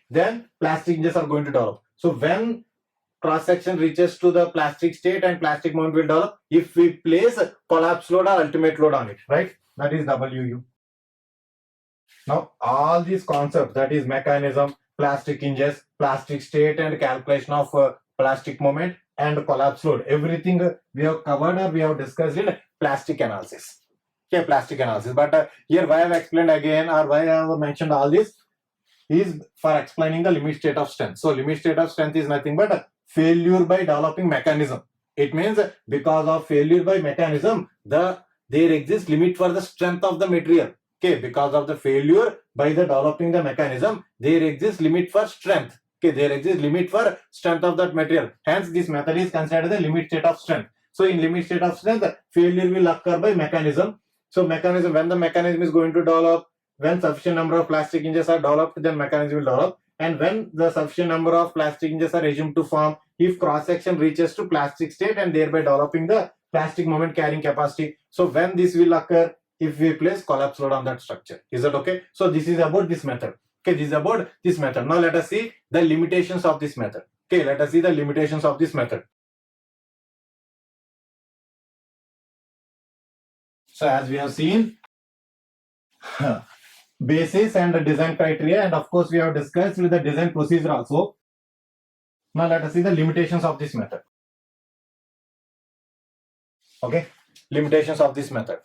Then plastic hinges are going to develop. So when cross section reaches to the plastic state and plastic moment will develop if we place a collapse load or ultimate load on it, right? That is WU. Now all these concepts, that is mechanism, plastic hinges, plastic state, and calculation of plastic moment and collapse load, everything we have covered or we have discussed in plastic analysis. Okay, plastic analysis. But here why I have explained again, or why I have mentioned all this, is for explaining the limit state of strength. So limit state of strength is nothing but failure by developing mechanism. It means because of failure by mechanism, there exists limit for the strength of the material. Okay, because of the failure by the developing the mechanism, there exists limit for strength. Okay, there exists limit for strength of that material. Hence, this method is considered the limit state of strength. So in limit state of strength, failure will occur by mechanism. So mechanism, when the mechanism is going to develop, when sufficient number of plastic hinges are developed, then mechanism will develop. And when the sufficient number of plastic hinges are assumed to form, if cross section reaches to plastic state and thereby developing the plastic moment carrying capacity. So when this will occur, if we place collapse load on that structure. Is that okay? So this is about this method. Okay, this is about this method. Now let us see the limitations of this method. Okay, let us see the limitations of this method. So as we have seen, basis and design criteria, and of course we have discussed with the design procedure also. Now let us see the limitations of this method. Okay, limitations of this method.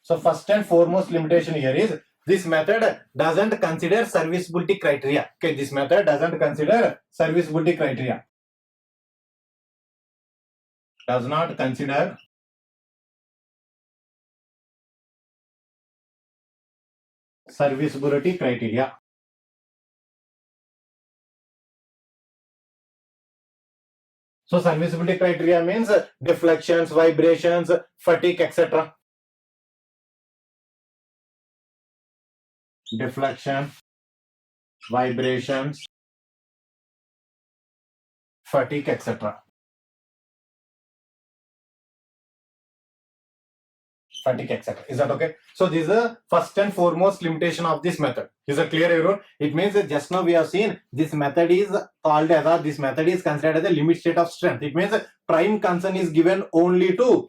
So first and foremost limitation here is this method doesn't consider serviceability criteria. Okay, this method doesn't consider serviceability criteria. Does not consider serviceability criteria. So serviceability criteria means deflections, vibrations, fatigue, etc. Deflection, vibrations, fatigue, etc. Fatigue, etc. Is that okay? So this is the first and foremost limitation of this method. Is it clear, everyone? It means that just now we have seen this method is called as, or this method is considered as a limit state of strength. It means prime concern is given only to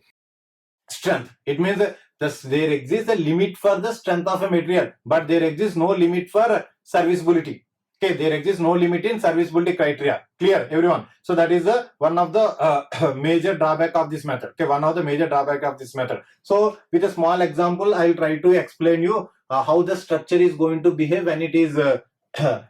strength. It means that there exists a limit for the strength of a material, but there exists no limit for serviceability. Okay, there exists no limit in serviceability criteria. Clear, everyone? So that is one of the major drawback of this method. Okay, one of the major drawback of this method. So with a small example, I will try to explain you how the structure is going to behave when it is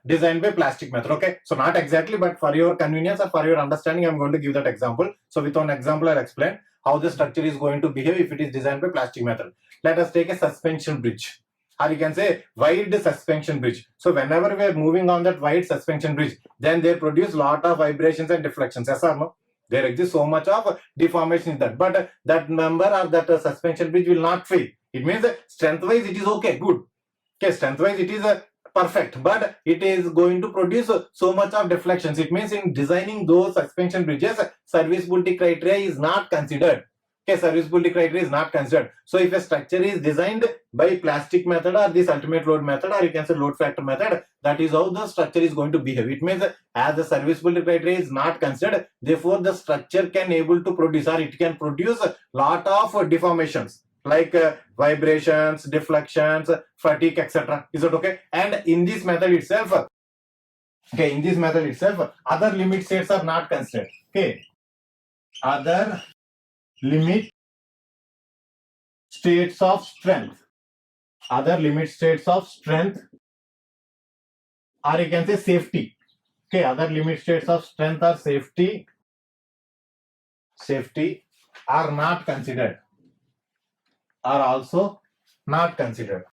designed by plastic method. Okay, so not exactly, but for your convenience or for your understanding, I'm going to give that example. So with one example, I'll explain how the structure is going to behave if it is designed by plastic method. Let us take a suspension bridge. or you can say wide suspension bridge. So whenever we are moving on that wide suspension bridge, then they produce lot of vibrations and deflections. Yes or no? There exists so much of deformation in that, but that member or that suspension bridge will not fail. It means strength wise it is okay, good. Okay, strength wise it is perfect, but it is going to produce so much of deflections. It means in designing those suspension bridges, serviceability criteria is not considered. Okay, serviceability criteria is not considered. So if a structure is designed by plastic method or this ultimate load method, or you can say load factor method, that is how the structure is going to behave. It means as the serviceability criteria is not considered, therefore the structure can able to produce, or it can produce a lot of deformations like vibrations, deflections, fatigue, etc. Is it okay? And in this method itself, okay, in this method itself, other limit states are not considered. Okay, other limit states of strength, other limit states of strength, or you can say safety. Okay, other limit states of strength or safety are not considered, are also not considered.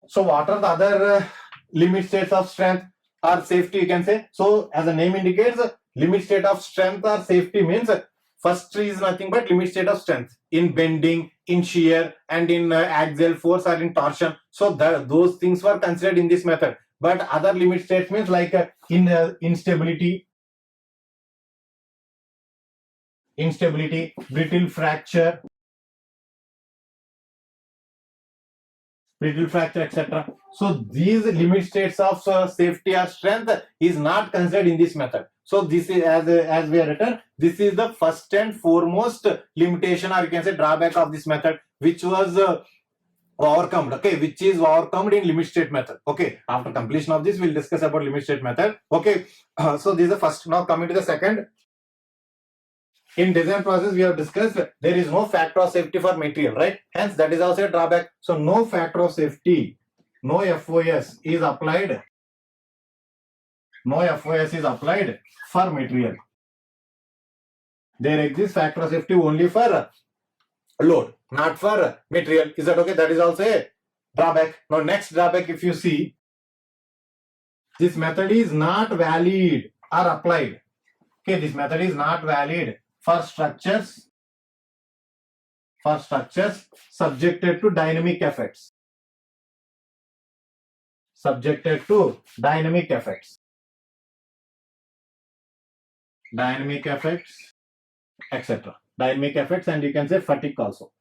So what are the other limit states of strength or safety, you can say? So as the name indicates, limit state of strength or safety means first is nothing but limit state of strength in bending, in shear, and in axial force or in torsion. So those things were considered in this method. But other limit states means like instability, brittle fracture, etc. So these limit states of safety or strength is not considered in this method. So this is as we have written, this is the first and foremost limitation, or you can say drawback of this method, which was overcome. Okay, which is overcome in limit state method. Okay, after completion of this, we'll discuss about limit state method. Okay, so this is the first. Now coming to the second. In design process, we have discussed there is no factor of safety for material, right? Hence, that is also a drawback. So, no factor of safety, no FOS is applied. No FOS is applied for material. There exists factor of safety only for load, not for material. Is that okay? That is also a drawback. Now, next drawback, if you see, this method is not valid or applied. Okay, this method is not valid for structures subjected to dynamic effects. Subjected to dynamic effects. Dynamic effects, etc. Dynamic effects, and you can say fatigue also.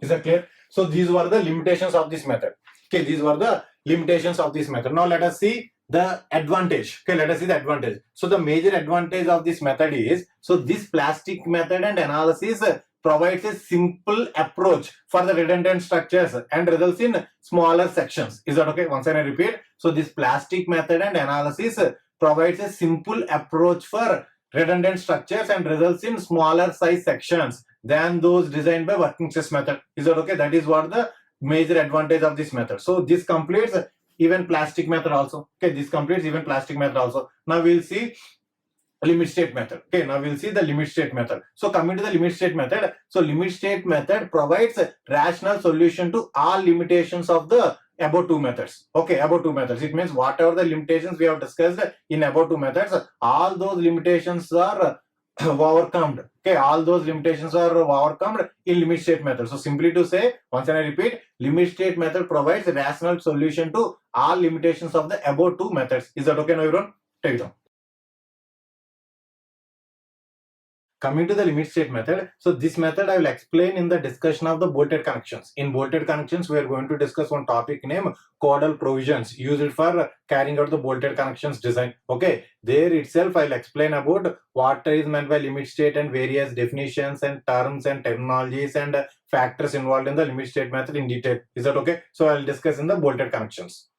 Is that clear? So these were the limitations of this method. Okay, these were the limitations of this method. Now let us see the advantage. Okay, let us see the advantage. So the major advantage of this method is, so this plastic method and analysis provides a simple approach for the redundant structures and results in smaller sections. Is that okay? Once again I repeat. So this plastic method and analysis provides a simple approach for redundant structures and results in smaller size sections than those designed by working stress method. Is that okay? That is what the major advantage of this method. So this completes even plastic method also. Okay, this completes even plastic method also. Now we'll see limit state method. Okay, now we'll see the limit state method. So coming to the limit state method, so limit state method provides a rational solution to all limitations of the above two methods. Okay, above two methods. It means whatever the limitations we have discussed in above two methods, all those limitations are overcome. Okay, all those limitations are overcome in limit state method. So simply to say, once and I repeat, limit state method provides a rational solution to all limitations of the above two methods. Is that okay now, everyone? Take it down. Coming to the limit state method, so this method I will explain in the discussion of the bolted connections. In bolted connections, we are going to discuss one topic named caudal provisions used for carrying out the bolted connections design. Okay, there itself I will explain about what is meant by limit state and various definitions and terms and terminologies and factors involved in the limit state method in detail. Is that okay? So I will discuss in the bolted connections.